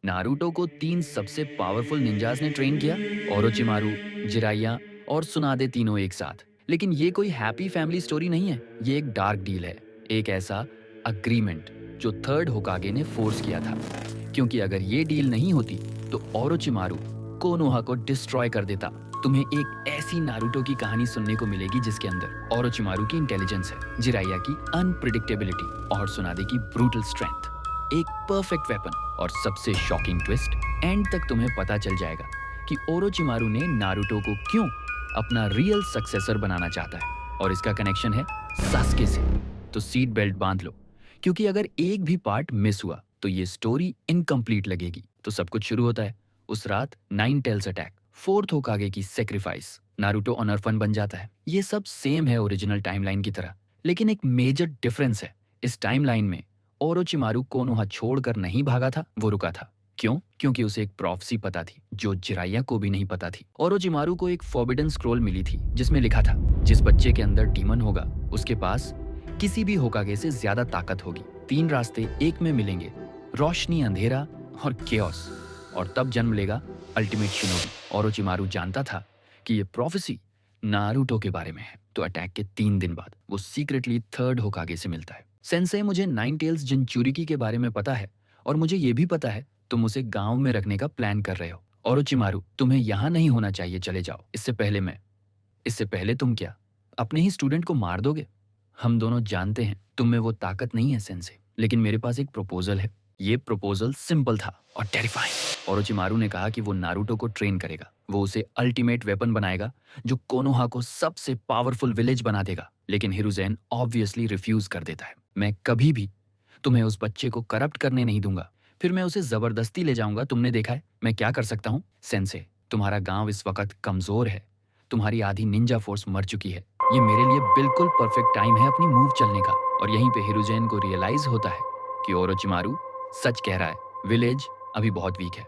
Naruto को 3 सबसे powerful ninjas ने ट्रेन किया, ओरोचिमारू, जिराइया और सुनादे, तीनों एक साथ। लेकिन ये कोई हैप्पी फैमिली स्टोरी नहीं है, ये एक डार्क डील है, एक ऐसा अग्रीमेंट जो थर्ड होकागे ने फोर्स किया था। क्योंकि अगर ये डील नहीं होती तो ओरोचिमारू कोनोहा को डिस्ट्रॉय कर देता। तुम्हें एक ऐसी नारुतो की कहानी सुनने को मिलेगी जिसके अंदर ओरोचिमारू की इंटेलिजेंस है, जिराइया की अनप्रिडिक्टेबिलिटी और सुनादे की ब्रूटल स्ट्रेंथ, एक परफेक्ट वेपन और सबसे शॉकिंग ट्विस्ट। एंड तक तुम्हें पता चल जाएगा कि ओरोचिमारू ने नारुतो को क्यों अपना रियल सक्सेसर बनाना चाहता है और इसका कनेक्शन है सास्के से। तो सीट बेल्ट बांध लो, क्योंकि अगर एक भी पार्ट मिस हुआ तो ये स्टोरी इनकम्प्लीट लगेगी। तो सब कुछ शुरू होता है उस रात, नाइन टेल्स अटैक, फोर्थ होकागे की सेक्रीफाइस, नारुतो ऑनरफन बन जाता है। ये सब सेम है ओरिजिनल टाइमलाइन की तरह, लेकिन एक मेजर डिफरेंस है। इस टाइमलाइन में ओरोचिमारू कोनोहा छोड़कर नहीं भागा था, वो रुका था। क्यों? क्योंकि उसे एक प्रोफेसी पता थी जो जिराइया को भी नहीं पता थी। ओरोचिमारू को एक फॉरबिडन स्क्रॉल मिली थी जिसमें लिखा था, जिस बच्चे के अंदर डीमन होगा उसके पास किसी भी होकागे से ज्यादा ताकत होगी। 3 रास्ते एक में मिलेंगे, रोशनी, अंधेरा और केओस, और तब जन्म लेगा अल्टीमेट शिनोबी। ओरोचिमारू जानता था कि ये प्रोफेसी नारुतो के बारे में है। तो अटैक के 3 दिन बाद वो सीक्रेटली थर्ड होकागे से मिलता है। सेंसे, मुझे नाइन टेल्स जिनचुरिकी के बारे में पता है और मुझे ये भी पता है तुम उसे गांव में रखने का प्लान कर रहे हो। ओरोचिमारू, तुम्हें यहाँ नहीं होना चाहिए, चले जाओ। इससे पहले तुम क्या अपने ही स्टूडेंट को मार दोगे? हम दोनों जानते हैं तुम में वो ताकत नहीं है सेंसे, लेकिन मेरे पास एक प्रपोजल है। ये प्रपोजल सिंपल था और टेरिफाइंग। ओरोचिमारू ने कहा कि वो नारुतो को ट्रेन करेगा, वो उसे अल्टीमेट वेपन बनाएगा जो कोनोहा को सबसे पावरफुल विलेज बना देगा। लेकिन हिरुज़ेन ऑब्वियसली रिफ्यूज कर देता है। मैं कभी भी तुम्हें उस बच्चे को करप्ट करने नहीं दूंगा, फिर मैं उसे जबरदस्ती ले जाऊंगा। तुमने देखा है मैं क्या कर सकता हूँ। सेंसे, तुम्हारा गांव इस वक्त कमजोर है, तुम्हारी आधी निंजा फोर्स मर चुकी है, ये मेरे लिए बिल्कुल परफेक्ट टाइम है अपनी मूव चलने का। और यहीं पे हिरुज़ेन को रियलाइज होता है कि ओरोचिमारू सच कह रहा है, विलेज अभी बहुत वीक है।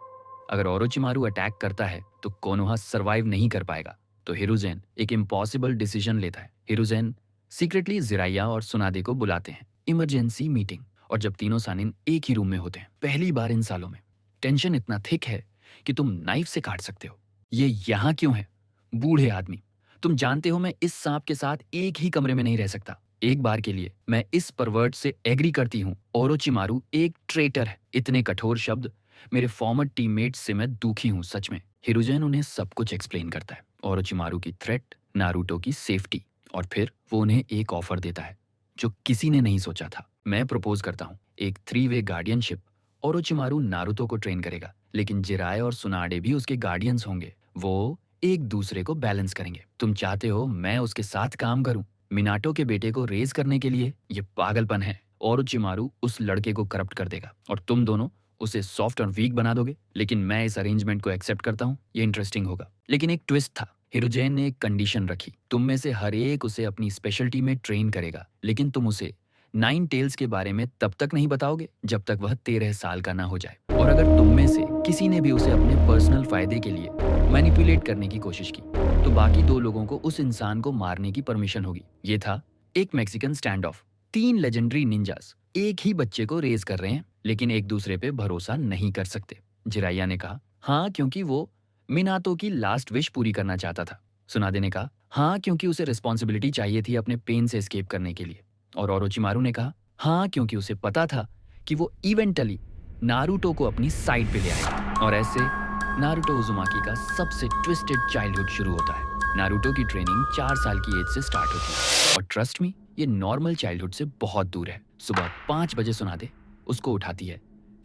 अगर ओरोचिमारू अटैक करता है तो कोनोहा सरवाइव नहीं कर पाएगा। तो हिरुज़ेन एक इम्पॉसिबल डिसीजन लेता है। हिरुज़ेन सीक्रेटली जिराइया और सुनादे को बुलाते हैं, इमरजेंसी मीटिंग। और जब तीनों सानिन एक ही रूम में होते हैं, पहली बार इन सालों में, टेंशन इतना थिक है कि तुम नाइफ से काट सकते हो। ये यहाँ क्यों है? बूढ़े आदमी, तुम जानते हो मैं इस सांप के साथ एक ही कमरे में नहीं रह सकता। एक बार के लिए मैं इस परवर्ट से एग्री करती हूँ। ओरोचिमारू एक ट्रेटर है। इतने कठोर शब्द मेरे फॉर्मर टीममेट्स से मैं दुखी हूँ, सच में। हिरुज़ेन उन्हें सब कुछ एक्सप्लेन करता है, ओरोचिमारू की थ्रेट, नारुतो की सेफ्टी, और फिर वो उन्हें एक ऑफर देता है जो किसी ने नहीं सोचा था। मैं प्रपोज करता हूँ एक 3-वे गार्डियनशिप। ओरोचिमारू नारुतो को ट्रेन करेगा, लेकिन जिराय और सुनाडे भी उसके गार्डियंस होंगे। वो एक दूसरे को बैलेंस करेंगे। तुम चाहते हो मैं उसके साथ काम करूं मिनाटो के बेटे को रेज करने के लिए? ये पागलपन है। ओरोचिमारू उस लड़के को करप्ट कर देगा और तुम दोनों उसे सॉफ्ट और वीक बना दोगे। लेकिन मैं इस अरेंजमेंट को एक्सेप्ट करता हूँ, ये इंटरेस्टिंग होगा। लेकिन एक ट्विस्ट था। हिरुज़ेन ने एक कंडीशन रखी, तुम में से हर एक उसे अपनी स्पेशलिटी में ट्रेन करेगा, लेकिन तुम उसे नाइन टेल्स के बारे में तब तक नहीं बताओगे जब तक वह 13 साल का ना हो जाए। और अगर तुम में से किसी ने भी उसे अपने पर्सनल फायदे के लिए मैनिपुलेट करने की कोशिश की तो बाकी 2 लोगों को उस इंसान को मारने की परमिशन होगी। ये था एक Mexican stand of. 3 legendary ninjas एक ही बच्चे को रेज कर रहे हैं, लेकिन एक दूसरे पे भरोसा नहीं कर सकते। जिराइया ने कहा हाँ, क्योंकि वो मिनातो की लास्ट विश पूरी करना चाहता था। सुनादे ने कहा हाँ, क्योंकि उसे रिस्पॉन्सिबिलिटी चाहिए थी अपने पेन से एस्केप करने के लिए। और ओरोचिमारू ने कहा हाँ, क्योंकि उसे पता था कि वो इवेंटली नारुतो को अपनी साइड पे ले आएगा। और ऐसे नारुतो उज़ुमाकी का सबसे ट्विस्टेड चाइल्डहुड शुरू होता है। नारुतो की ट्रेनिंग 4 साल की एज से स्टार्ट होती है और ट्रस्ट मी, ये नॉर्मल चाइल्डहुड से बहुत दूर है। सुबह 5 बजे सुनादे उसको उठाती है।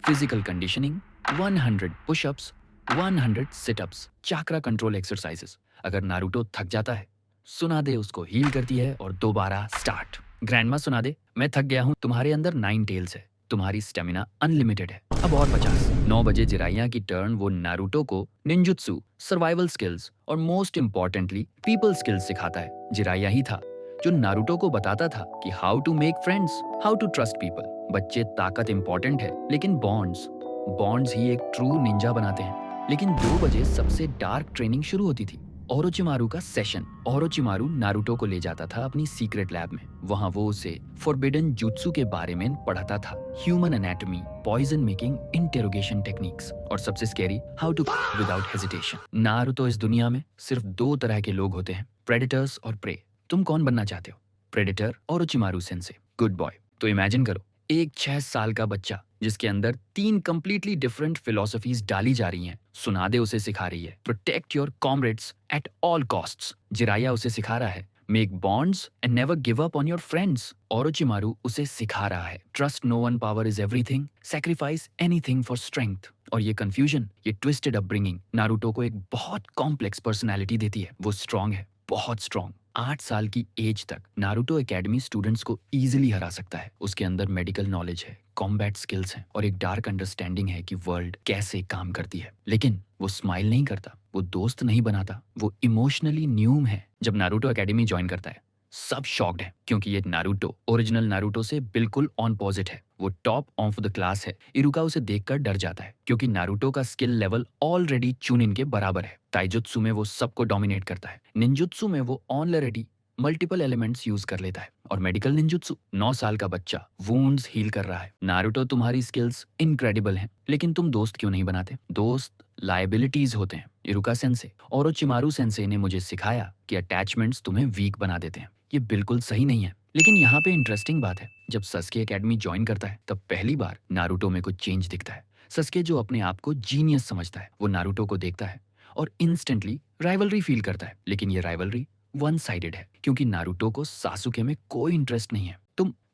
Physical conditioning, 100 pushups, 100 sit-ups, chakra control exercises. अगर नारुतो थक जाता है, सुनादे उसको हील करती है और दोबारा स्टार्ट। ग्रैंडमा सुनादे, मैं थक गया हूँ, तुम्हारे अंदर 9 टेल्स है, तुम्हारी स्टेमिना अनलिमिटेड है, अब और 50। 9 बजे जिराइया की टर्न। वो नारुतो को निंजुत्सु, सर्वाइवल स्किल्स और मोस्ट इंपॉर्टेंटली पीपल स्किल्स सिखाता है। जिराइया ही था जो नारुतो को बताता था कि how to make friends, how to trust people. बच्चे, ताकत इंपॉर्टेंट है, लेकिन बॉन्ड्स ही एक ट्रू निंजा बनाते हैं। लेकिन 2 बजे सबसे डार्क ट्रेनिंग शुरू होती थी। ओरोचिमारू का सेशन। ओरोचिमारू नारुतो को ले जाता था अपनी सीक्रेट लैब में। वहाँ वो उसे फॉरबिडन जुत्सु के बारे में पढ़ाता था, human anatomy, poison making, interrogation techniques और सबसे scary, how to without hesitation. Naruto इस दुनिया में सिर्फ 2 तरह के लोग होते हैं, प्रेडेटर्स और प्रे। तुम कौन बनना चाहते हो? Predator, Orochimaru sensei, good boy. तो इमेजिन करो, एक 6 साल का बच्चा जिसके अंदर 3 कंप्लीटली डिफरेंट फिलॉसफीज डाली जा रही हैं। सुनादे उसे सिखा रही है, protect your comrades at all costs. Jiraiya उसे सिखा रहा है, make bonds and never give up on your friends. Orochimaru उसे सिखा रहा है, trust no one, power is everything, sacrifice anything for strength. और ये कंफ्यूजन, ये ट्विस्टेड अपब्रिंगिंग नारुतो को एक बहुत कॉम्प्लेक्स पर्सनैलिटी देती है। वो स्ट्रांग है, बहुत स्ट्रांग। 8 साल की एज तक नारुतो एकेडमी स्टूडेंट्स को इजीली हरा सकता है। उसके अंदर मेडिकल नॉलेज है, कॉम्बैट स्किल्स हैं और एक डार्क अंडरस्टैंडिंग है कि वर्ल्ड कैसे काम करती है। लेकिन वो स्माइल नहीं करता, वो दोस्त नहीं बनाता, वो इमोशनली न्यूम है। जब नारुतो एकेडमी ज्वाइन करता है, सब शॉक्ड है क्योंकि ये नारुतो ओरिजिनल नारुतो से बिल्कुल ऑपोजिट है। वो टॉप ऑफ द क्लास है। इरुका उसे देखकर डर जाता है क्योंकि नारुतो का स्किल लेवल ऑलरेडी चुनिन के बराबर है। ताइजुत्सु में वो सबको डोमिनेट करता है, निंजुत्सु में वो ऑलरेडी मल्टीपल एलिमेंट्स यूज कर लेता है, और मेडिकल निंजुत्सु 9 साल का बच्चा वुंड्स हील कर रहा है। नारुतो, तुम्हारी स्किल्स इनक्रेडिबल हैं, लेकिन तुम दोस्त क्यों नहीं बनाते? दोस्त लायबिलिटीज होते हैं। इरुका सेंसे, ओरोचिमारू सेंसे ने मुझे सिखाया कि अटैचमेंट्स तुम्हें वीक बना देते हैं। ये बिल्कुल सही नहीं है। लेकिन यहाँ पे इंटरेस्टिंग बात है, जब सस्के एकेडमी ज्वाइन करता है तब पहली बार नारुतो में कुछ चेंज दिखता है। सस्के जो अपने आप को जीनियस समझता है, वो नारुतो को देखता है और इंस्टेंटली राइवलरी फील करता है। लेकिन ये राइवलरी वन साइडेड है क्योंकि नारुतो को सासुके में कोई इंटरेस्ट नहीं है।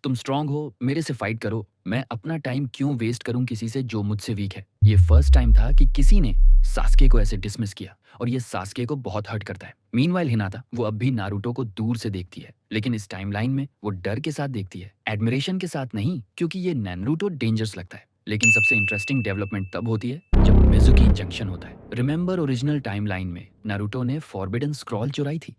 तुम स्ट्रांग हो, मेरे से फाइट करो, मैं अपना टाइम क्यों वेस्ट करूं किसी से जो मुझसे वीक है। ये फर्स्ट टाइम था कि किसी ने सास्के को ऐसे डिसमिस किया और ये सास्के को बहुत हर्ट करता है। मीनवाइल हिनाता, वो अब भी नारुतो को दूर से देखती है, लेकिन इस टाइमलाइन में वो डर के साथ देखती है, एडमिरेशन के साथ नहीं, क्योंकि ये नारुतो डेंजरस लगता है। लेकिन सबसे इंटरेस्टिंग डेवलपमेंट तब होती है जब मिजुकी जंक्शन होता है। रिमेंबर ओरिजिनल टाइमलाइन में नारुतो ने फॉरबिडन स्क्रॉल चुराई थी।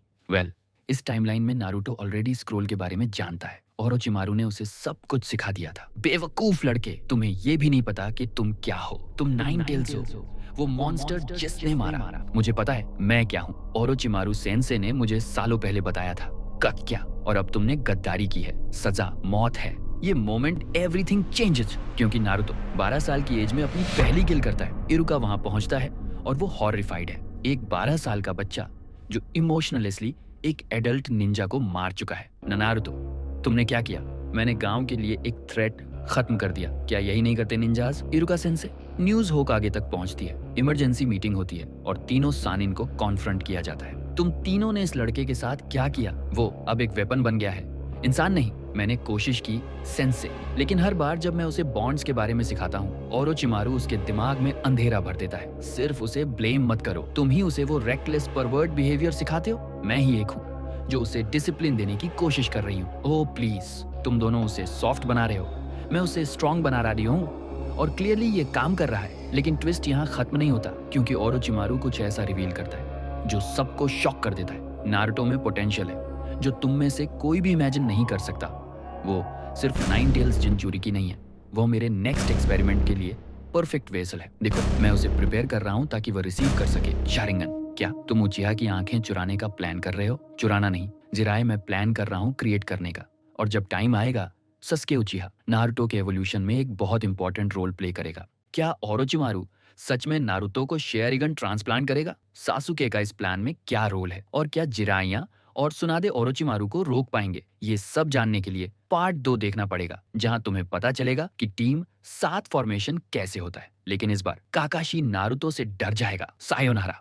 इस टाइमलाइन में नारुतो ऑलरेडी स्क्रॉल के बारे में जानता है। ओरोचिमारू ने उसे सब कुछ सिखा दिया था। बेवकूफ लड़के, तुम्हें ये भी नहीं पता कि तुम क्या हो। तुम 9 टेल्स हो, वो मॉन्स्टर जिसने मारा। मुझे पता है मैं क्या हूँ। ओरोचिमारू सेंसे ने मुझे सालों पहले बताया था। कक क्या, और अब तुमने गद्दारी की है, सजा मौत है। ये मोमेंट एवरीथिंग चेंजेस, क्योंकि नारुतो 12 साल की एज में अपनी पहली किल करता है। इरुका वहां पहुंचता है और वो हॉरिफाइड है। एक 12 साल का बच्चा जो इमोशनलेसली एक एडल्ट निंजा को मार चुका है। नारुतो, तुमने क्या किया? मैंने गांव के लिए एक थ्रेट खत्म कर दिया। क्या यही नहीं करते निंजास? इरुका सेंसे। न्यूज होक आगे तक पहुंचती है, इमरजेंसी मीटिंग होती है और तीनों सानिन को कॉन्फ्रंट किया जाता है। तुम तीनों ने इस लड़के के साथ क्या किया? वो अब एक वेपन बन गया है, इंसान नहीं। मैंने कोशिश की सेंसे, लेकिन हर बार जब मैं उसे बॉन्ड्स के बारे में सिखाता हूँ, ओरोचिमारू उसके दिमाग में अंधेरा भर देता है। सिर्फ उसे ब्लेम मत करो, तुम ही उसे वो रेकलेस परवर्ट बिहेवियर सिखाते हो। मैं ही एक हूँ जो उसे डिसिप्लिन देने की कोशिश कर रही हूँ। ओह प्लीज, तुम दोनों उसे सॉफ्ट बना रहे हो, मैं उसे स्ट्रॉन्ग बना रही हूँ और क्लियरली ये काम कर रहा है। लेकिन ट्विस्ट यहाँ खत्म नहीं होता, क्योंकि ओरोचिमारू कुछ ऐसा रिवील करता है जो सबको शॉक कर देता है। नारुतो में पोटेंशियल है जो तुम में से कोई भी इमेजिन नहीं कर सकता। वो सिर्फ 9 टेल्स जिनचूरी की नहीं है, वो मेरे नेक्स्ट एक्सपेरिमेंट के लिए परफेक्ट वेसल है। देखो, मैं उसे प्रिपेयर कर रहा हूँ ताकि वो रिसीव कर सके शारिंगन। क्या तुम उचिहा की आंखें चुराने का प्लान कर रहे हो? चुराना नहीं जिराए, मैं प्लान कर रहा हूँ क्रिएट करने का, और जब टाइम आएगा सस्के उचिहा नारुतो के एवोल्यूशन में एक बहुत इंपॉर्टेंट रोल प्ले करेगा। क्या ओरोचिमारू सच में नारुतो को शेयरिगन ट्रांसप्लांट करेगा? सासुके का इस प्लान में क्या रोल है, और क्या जिराइया और सुनादे ओरोचिमारू को रोक पाएंगे? ये सब जानने के लिए पार्ट 2 देखना पड़ेगा, जहां तुम्हें पता चलेगा कि टीम 7 फॉर्मेशन कैसे होता है। लेकिन इस बार काकाशी नारुतो से डर जाएगा। सायोनारा।